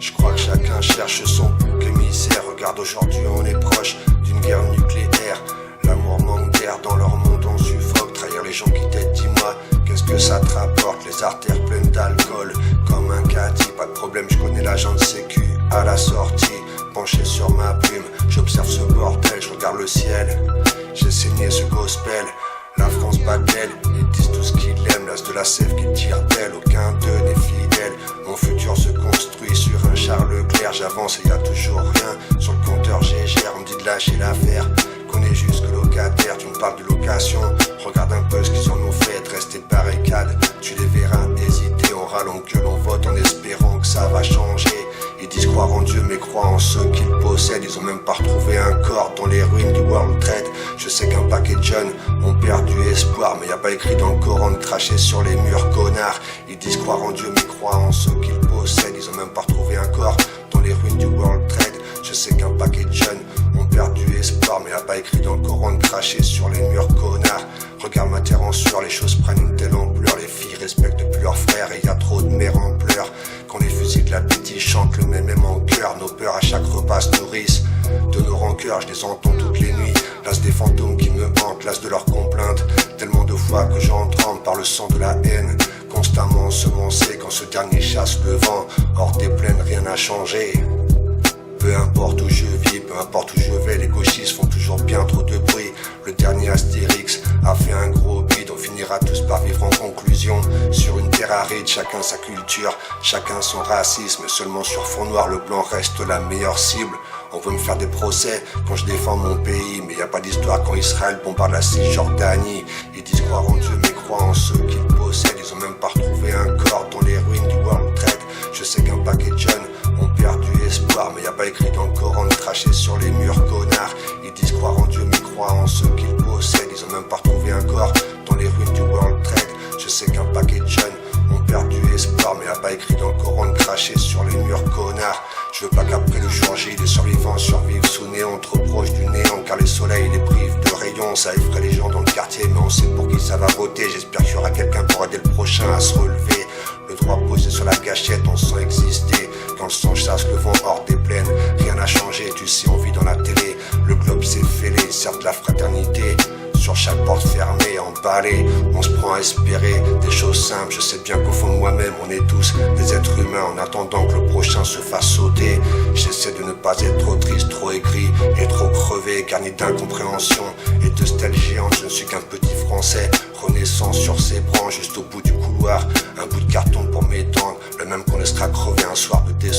Je crois que chacun cherche son bouc émissaire. Regarde, aujourd'hui on est proche d'une guerre nucléaire. L'amour manque d'air, dans leur monde on suffoque. Trahir les gens qui t'aident, dis-moi, qu'est-ce que ça te rapporte? Les artères pleines d'alcool, comme un caddie. Pas de problème, je connais l'agent de sécu à la sortie. Penché sur ma plume, j'observe ce bordel, je regarde le ciel. J'ai saigné ce gospel, la France bat d'elle. Ils disent tout ce qu'ils aiment, l'as de la sève qui tire d'elle. Aucun d'eux n'est fidèle, mon futur se construit sur un Charles Leclerc. J'avance et y a toujours rien sur le compteur GGR. On me dit de lâcher l'affaire, qu'on est juste que locataire. Tu me parles de location, regarde un peu ce qu'ils en ont fait. De rester barricade, tu les verras hésiter. On râle, on gueule, on vote en espérant que ça va changer. Ils disent croire en Dieu mais croient en ceux qu'ils possèdent. Ils ont même pas retrouvé un corps dans les ruines du World Trade. Je sais qu'un paquet de jeunes ont perdu espoir, mais y a pas écrit dans le Coran de cracher sur les murs, connard. Ils disent croire en Dieu mais croient en ceux qu'ils possèdent. Ils ont même pas retrouvé un corps dans les ruines du World Trade. Je sais qu'un paquet de jeunes ont perdu espoir, mais y a pas écrit dans le Coran de cracher sur les murs, connard. Regarde ma terre en sueur, les choses prennent une telle ampleur. Les filles respectent plus leurs frères et y a trop de mères en pleurs. Quand les fusils de la petite chantent le même en cœur. Nos peurs à chaque repas se nourrissent de nos rancœurs, je les entends toutes les nuits. L'as des fantômes qui me hantent, l'as de leurs complaintes. Tellement de fois que j'en tremble par le sang de la haine. Constamment semoncé quand ce dernier chasse le vent. Hors des plaines rien n'a changé. Peu importe où je vis, peu importe où je vais, les gauchistes font toujours bien trop de bruit. Le dernier Astérix a fait un gros bide, on finira tous par vivre en conclusion. Sur une terre aride, chacun sa culture, chacun son racisme. Seulement sur fond noir, le blanc reste la meilleure cible. On veut me faire des procès quand je défends mon pays, mais y a pas d'histoire quand Israël bombarde la Cisjordanie. Ils disent croire en Dieu mais croient en ceux qu'ils possèdent. Ils ont même pas retrouvé un corps dans les ruines du World Trade. Je sais qu'un paquet de jeunes ont perdu espoir, mais y a pas écrit dans le Coran de cracher sur les murs, connard. Ils disent croire en Dieu mais croient en ceux qu'ils possèdent. Ils ont même pas retrouvé un corps dans les ruines du World Trade. Je sais qu'un paquet de jeunes ont perdu espoir, mais y a pas écrit dans le Coran de cracher sur les murs, connard. Je veux pas qu'après le jour J, les survivants survivent sous néant, trop proche du néant, car les soleils les privent de rayons. Ça effraie les gens dans le quartier, mais on sait pour qui ça va voter. J'espère qu'il y aura quelqu'un pour aider le prochain à se relever. Le droit posé sur la gâchette, on sent exister. Quand le sang chasse le vent hors des plaines, rien n'a changé, tu sais, on vit dans la télé. Le globe s'est fêlé, certes la fraternité. Sur chaque porte fermée, emballée, on se prend à espérer des choses simples. Je sais bien qu'au fond de moi-même, on est tous des êtres humains en attendant que le prochain se fasse sauter. J'essaie de ne pas être trop triste, trop aigri et trop crevé, garni d'incompréhension et de stèles géantes. Je ne suis qu'un petit français, renaissant sur ses branches, juste au bout du couloir. Un bout de carton pour m'étendre, le même qu'on laissera crever un soir de décembre.